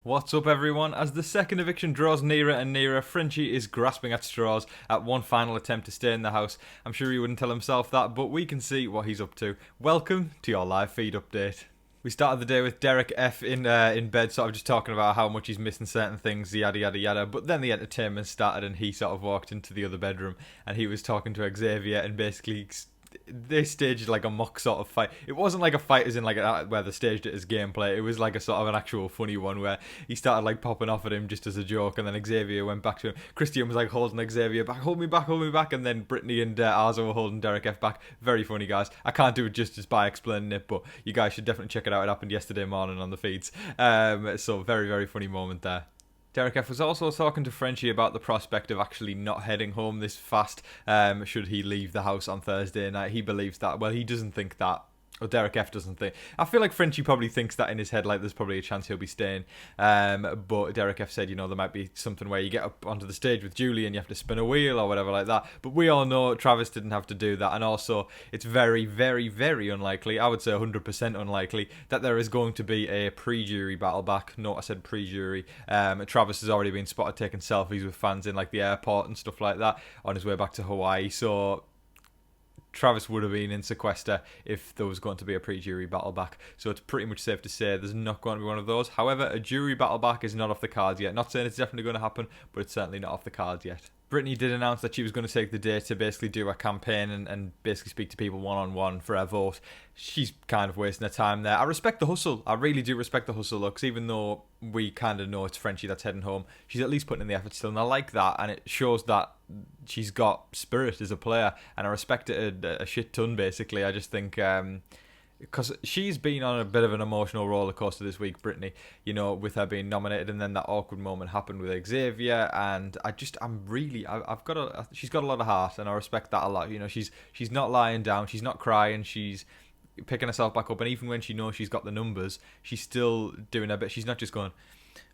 What's up, everyone? As the second eviction draws nearer and nearer, Frenchie is grasping at straws at one final attempt to stay in the house. I'm sure he wouldn't tell himself that, but we can see what he's up to. Welcome to your live feed update. We started the day with Derek F in bed, sort of just talking about how much he's missing certain things, yada yada yada. But then the entertainment started, and he sort of walked into the other bedroom, and he was talking to Xavier, and basically they staged like a mock sort of fight. It wasn't like a fight as in like where they staged it as gameplay. It was like a sort of an actual funny one where he started like popping off at him just as a joke, and then Xavier went back to him. Christian was like holding Xavier back, hold me back, and then Brittany and Arzo were holding Derek F back. Very funny, guys. I can't do it justice by explaining it, but you guys should definitely check it out. It happened yesterday morning on the feeds. So very funny moment there. Derek F was also talking to Frenchie about the prospect of actually not heading home this fast should he leave the house on Thursday night. He believes that. Well, he doesn't think that. Or Derek F doesn't think. I feel like Frenchie probably thinks that in his head, like there's probably a chance he'll be staying. But Derek F said, there might be something where you get up onto the stage with Julie and you have to spin a wheel or whatever like that. But we all know Travis didn't have to do that. And also, it's very unlikely, I would say 100% unlikely, that there is going to be a pre-jury battle back. No, I said pre-jury. Travis has already been spotted taking selfies with fans in like the airport and stuff like that on his way back to Hawaii. So Travis would have been in sequester if there was going to be a pre-jury battle back. So it's pretty much safe to say there's not going to be one of those. However, a jury battle back is not off the cards yet. Not saying it's definitely going to happen, but it's certainly not off the cards yet. Brittany did announce that she was going to take the day to basically do a campaign and basically speak to people one-on-one for her vote. She's kind of wasting her time there. I respect the hustle. I really do respect the hustle, because even though we kind of know it's Frenchie that's heading home, she's at least putting in the effort still, and I like that, and it shows that she's got spirit as a player, and I respect it a shit ton, basically. I just think because she's been on a bit of an emotional roller coaster this week, Brittany, with her being nominated, and then that awkward moment happened with Xavier, and she's got a lot of heart, and I respect that a lot. She's not lying down, she's not crying, she's picking herself back up, and even when she knows she's got the numbers, she's still doing her bit. She's not just going,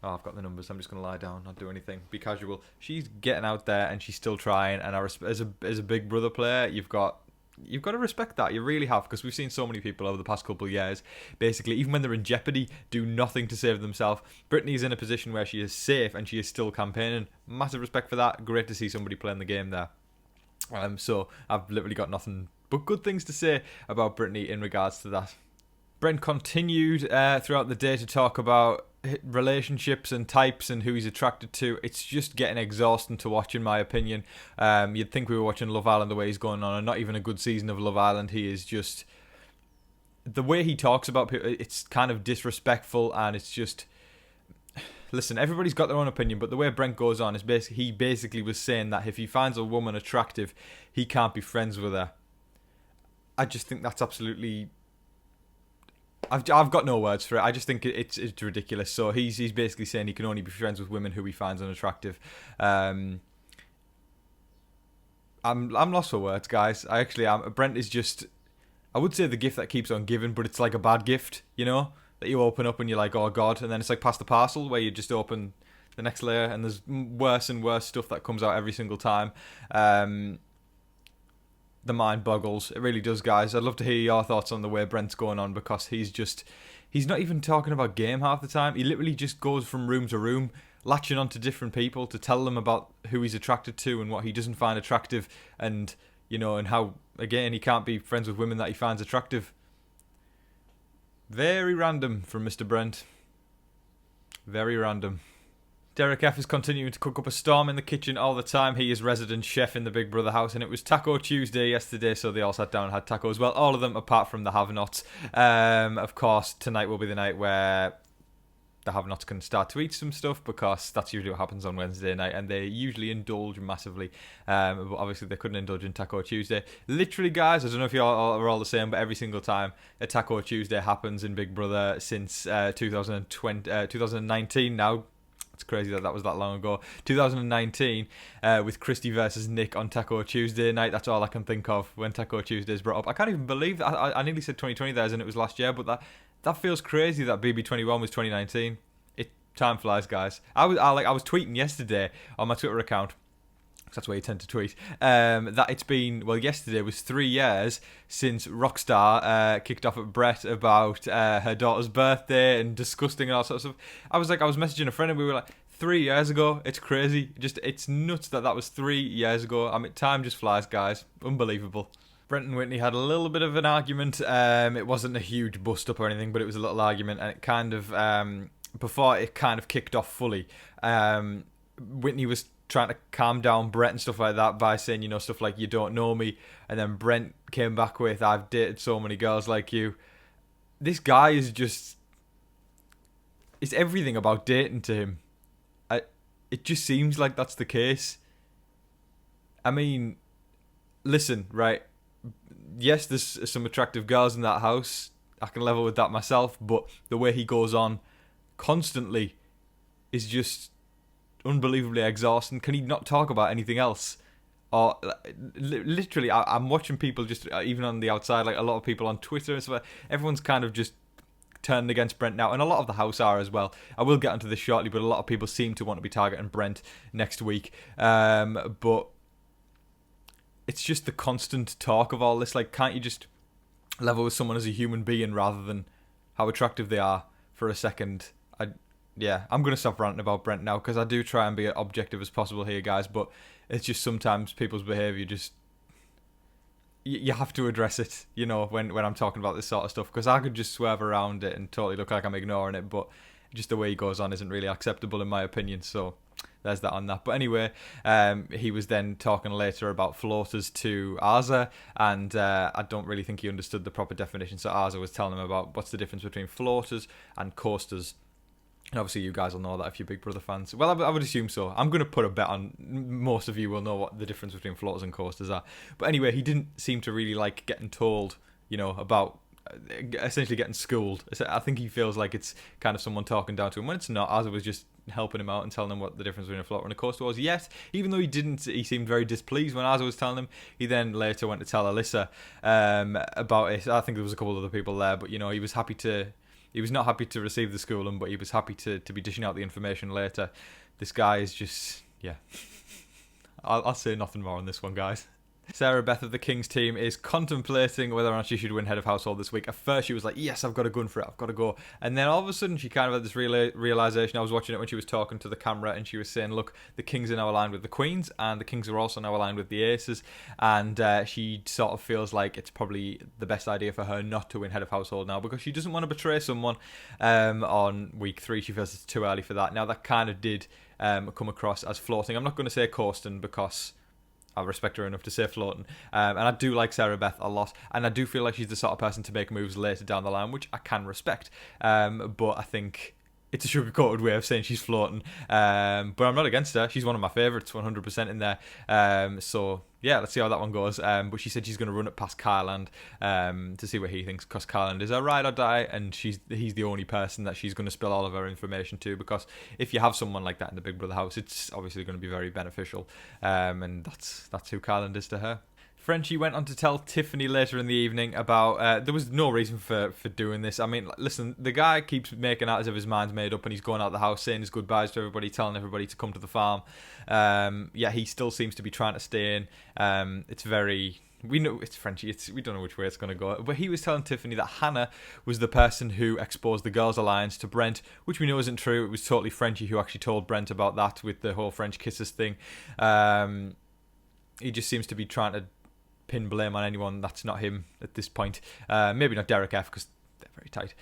oh, I've got the numbers, I'm just going to lie down, not do anything, be casual. She's getting out there, and she's still trying, and as a big brother player, you've got to respect that. You really have, because we've seen so many people over the past couple of years, basically, even when they're in jeopardy, do nothing to save themselves. Brittany's in a position where she is safe, and she is still campaigning. Massive respect for that. Great to see somebody playing the game there. So I've literally got nothing but good things to say about Brittany in regards to that. Brent continued throughout the day to talk about relationships and types and who he's attracted to. It's just getting exhausting to watch, in my opinion. You'd think we were watching Love Island the way he's going on, and not even a good season of Love Island. He is just, the way he talks about people, it's kind of disrespectful, and it's just, listen, everybody's got their own opinion, but the way Brent goes on is he basically was saying that if he finds a woman attractive, he can't be friends with her. I just think that's absolutely, I've got no words for it. I just think it's ridiculous. So he's basically saying he can only be friends with women who he finds unattractive. I'm lost for words, guys. I actually am. Brent is just, I would say the gift that keeps on giving, but it's like a bad gift, that you open up and you're like, oh God, and then it's like pass the parcel, where you just open the next layer and there's worse and worse stuff that comes out every single time. The mind boggles. It really does, guys. I'd love to hear your thoughts on the way Brent's going on, because he's not even talking about game half the time. He literally just goes from room to room, latching onto different people to tell them about who he's attracted to and what he doesn't find attractive, and and how, again, he can't be friends with women that he finds attractive. Very random from Mr. Brent. Very random. Derek F is continuing to cook up a storm in the kitchen all the time. He is resident chef in the Big Brother house, and it was Taco Tuesday yesterday, so they all sat down and had tacos. Well, all of them apart from the have-nots. Of course, tonight will be the night where the have-nots can start to eat some stuff, because that's usually what happens on Wednesday night, and they usually indulge massively. But obviously they couldn't indulge in Taco Tuesday. Literally, guys, I don't know if you all are all the same, but every single time a Taco Tuesday happens in Big Brother since 2019 now. It's crazy that was that long ago. 2019, with Christy versus Nick on Taco Tuesday night. That's all I can think of when Taco Tuesday is brought up. I can't even believe that. I nearly said 2020 there, and it was last year, but that feels crazy that BB21 was 2019. Time flies, guys. I was tweeting yesterday on my Twitter account, that's where you tend to tweet, that it's been, well, yesterday was 3 years since Rockstar kicked off at Brett about her daughter's birthday and disgusting and all sorts of stuff. I was messaging a friend and we were like, 3 years ago? It's crazy. It's nuts that was 3 years ago. I mean, time just flies, guys. Unbelievable. Brent and Whitney had a little bit of an argument. It wasn't a huge bust up or anything, but it was a little argument, and it kind of, before it kind of kicked off fully, Whitney was trying to calm down Brent and stuff like that by saying, stuff like, you don't know me, and then Brent came back with, I've dated so many girls like you. This guy is just, it's everything about dating to him. It just seems like that's the case. I mean, listen, right, yes, there's some attractive girls in that house, I can level with that myself, but the way he goes on constantly is just unbelievably exhausting. Can he not talk about anything else? Or literally, I'm watching people just, even on the outside, like a lot of people on Twitter and stuff, everyone's kind of just turned against Brent now, and a lot of the house are as well. I will get onto this shortly, but a lot of people seem to want to be targeting Brent next week. But it's just the constant talk of all this. Like, can't you just level with someone as a human being rather than how attractive they are for a second? I'm going to stop ranting about Brent now, because I do try and be as objective as possible here, guys, but it's just sometimes people's behaviour just... You have to address it, when I'm talking about this sort of stuff, because I could just swerve around it and totally look like I'm ignoring it, but just the way he goes on isn't really acceptable in my opinion, so there's that on that. But anyway, he was then talking later about floaters to Arza, and I don't really think he understood the proper definition, so Arza was telling him about what's the difference between floaters and coasters. And obviously you guys will know that if you're Big Brother fans. Well, I would assume so. I'm going to put a bet on most of you will know what the difference between floaters and coasters are. But anyway, he didn't seem to really like getting told, about essentially getting schooled. I think he feels like it's kind of someone talking down to him when it's not. Azza was just helping him out and telling him what the difference between a floater and a coaster was. Yet, even though he seemed very displeased when Azza was telling him, he then later went to tell Alyssa about it. I think there was a couple of other people there, but he was happy to... He was not happy to receive the schooling, but he was happy to be dishing out the information later. This guy is just... Yeah. I'll say nothing more on this one, guys. Sarah Beth of the King's team is contemplating whether or not she should win Head of Household this week. At first, she was like, yes, I've got to go for it. I've got to go. And then all of a sudden, she kind of had this realisation. I was watching it when she was talking to the camera, and she was saying, look, the Kings are now aligned with the Queens, and the Kings are also now aligned with the Aces. And she sort of feels like it's probably the best idea for her not to win Head of Household now, because she doesn't want to betray someone on week 3. She feels it's too early for that. Now, that kind of did come across as floating. I'm not going to say coasting, because I respect her enough to say floating. And I do like Sarah Beth a lot. And I do feel like she's the sort of person to make moves later down the line, which I can respect. But I think it's a sugar-coated way of saying she's floating. But I'm not against her. She's one of my favourites, 100% in there. So, yeah, let's see how that one goes. But she said she's going to run it past Kyland to see what he thinks, because Kyland is her ride or die, and he's the only person that she's going to spill all of her information to, because if you have someone like that in the Big Brother house, it's obviously going to be very beneficial. And that's who Kyland is to her. Frenchie went on to tell Tiffany later in the evening about... there was no reason for doing this. I mean, listen, the guy keeps making out as if his mind's made up, and he's going out the house saying his goodbyes to everybody, telling everybody to come to the farm. He still seems to be trying to stay in. It's very... We know it's Frenchie. We don't know which way it's going to go. But he was telling Tiffany that Hannah was the person who exposed the Girls' Alliance to Brent, which we know isn't true. It was totally Frenchie who actually told Brent about that with the whole French kisses thing. He just seems to be trying to pin blame on anyone that's not him at this point. Maybe not Derek F, because they're very tight.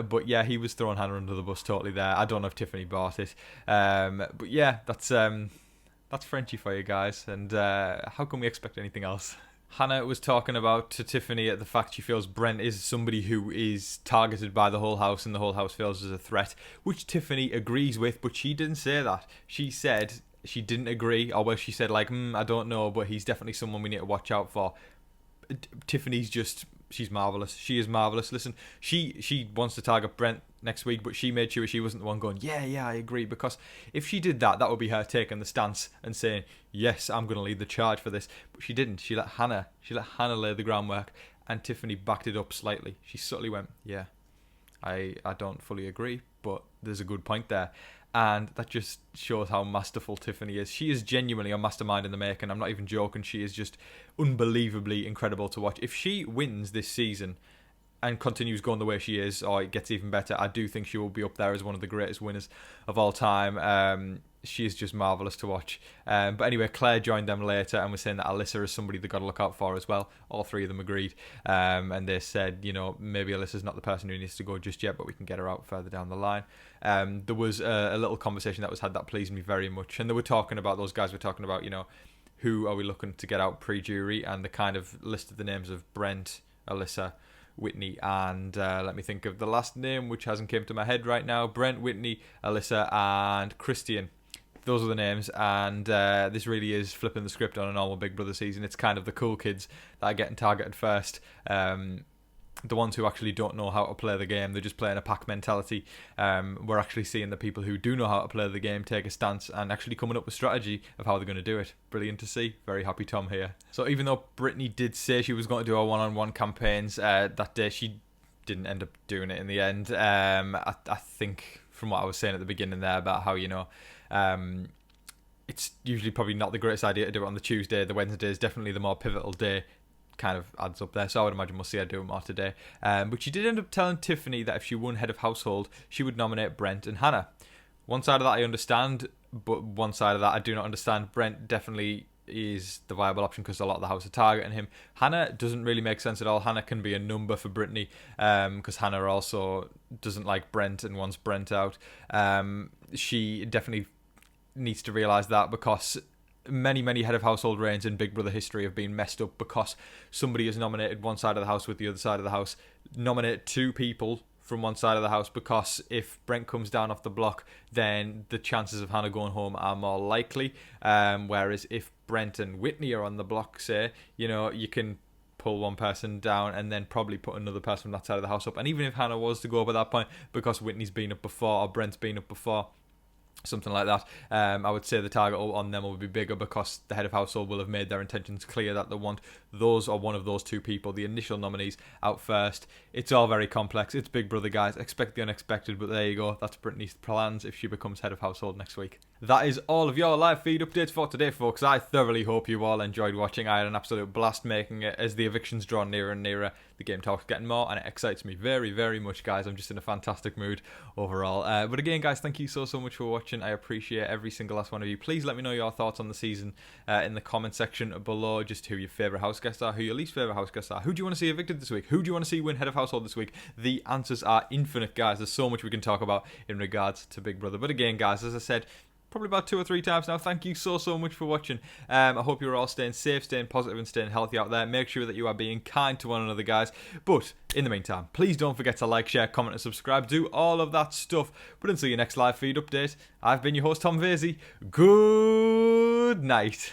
But yeah, he was throwing Hannah under the bus totally there. I don't know if Tiffany bought it. But yeah, that's Frenchie for you guys. And how can we expect anything else? Hannah was talking about to Tiffany at the fact she feels Brent is somebody who is targeted by the whole house, and the whole house feels as a threat, which Tiffany agrees with, but she didn't say that. She said she didn't agree, or well, she said like, I don't know, but he's definitely someone we need to watch out for. Tiffany's just, she's marvellous. She is marvellous. Listen, she wants to target Brent next week, but she made sure she wasn't the one going, yeah, I agree, because if she did that, that would be her taking the stance and saying, yes, I'm going to lead the charge for this. But she didn't. She let Hannah lay the groundwork, and Tiffany backed it up slightly. She subtly went, yeah, I don't fully agree, but there's a good point there. And that just shows how masterful Tiffany is. She is genuinely a mastermind in the making. I'm not even joking. She is just unbelievably incredible to watch. If she wins this season and continues going the way she is, or it gets even better, I do think she will be up there as one of the greatest winners of all time. She is just marvellous to watch. But anyway, Claire joined them later and was saying that Alyssa is somebody they've got to look out for as well. All three of them agreed. And they said, maybe Alyssa's not the person who needs to go just yet, but we can get her out further down the line. There was a little conversation that was had that pleased me very much. And they were talking about, those guys were talking about, who are we looking to get out pre-jury, and the kind of listed the names of Brent, Alyssa, Whitney, and let me think of the last name, which hasn't come to my head right now. Brent, Whitney, Alyssa, and Christian. Those are the names, and this really is flipping the script on a normal Big Brother season. It's kind of the cool kids that are getting targeted first. The ones who actually don't know how to play the game, they're just playing a pack mentality. We're actually seeing the people who do know how to play the game take a stance and actually coming up with strategy of how they're going to do it. Brilliant to see. Very happy Tom here. So even though Brittany did say she was going to do her one-on-one campaigns that day, she didn't end up doing it in the end. I think from what I was saying at the beginning there about how, it's usually probably not the greatest idea to do it on the Tuesday. The Wednesday is definitely the more pivotal day. Kind of adds up there, so I would imagine we'll see her do it more today. But she did end up telling Tiffany that if she won head of household, she would nominate Brent and Hannah. One side of that I understand, but one side of that I do not understand. Brent definitely is the viable option because a lot of the house are targeting him. Hannah doesn't really make sense at all. Hannah can be a number for Brittany because Hannah also doesn't like Brent and wants Brent out. She definitely needs to realise that, because many head of household reigns in Big Brother history have been messed up because somebody has nominated one side of the house with the other side of the house. Nominate two people from one side of the house, because if Brent comes down off the block, then the chances of Hannah going home are more likely. Whereas if Brent and Whitney are on the block, say, you can pull one person down and then probably put another person from that side of the house up. And even if Hannah was to go up at that point, because Whitney's been up before or Brent's been up before, something like that, I would say the target on them will be bigger, because the head of household will have made their intentions clear that they want those or one of those two people, the initial nominees, out first. It's all very complex. It's Big Brother, guys. Expect the unexpected, but there you go. That's Brittany's plans if she becomes head of household next week. That is all of your live feed updates for today, folks. I thoroughly hope you all enjoyed watching. I had an absolute blast making it. As the evictions draw nearer and nearer, the game talk's getting more, and it excites me very, very much, guys. I'm just in a fantastic mood overall. But again, guys, thank you so much for watching. I appreciate every single last one of you. Please let me know your thoughts on the season in the comment section below. Just who your favourite house guests are, who your least favourite house guests are. Who do you want to see evicted this week? Who do you want to see win head of household this week? The answers are infinite, guys. There's so much we can talk about in regards to Big Brother. But again, guys, as I said, probably about 2 or 3 times now, thank you so much for watching. I hope you're all staying safe, staying positive, and staying healthy out there. Make sure that you are being kind to one another, guys. But in the meantime, please don't forget to like, share, comment, and subscribe. Do all of that stuff. But until your next live feed update, I've been your host, Tom Vasey. Good night.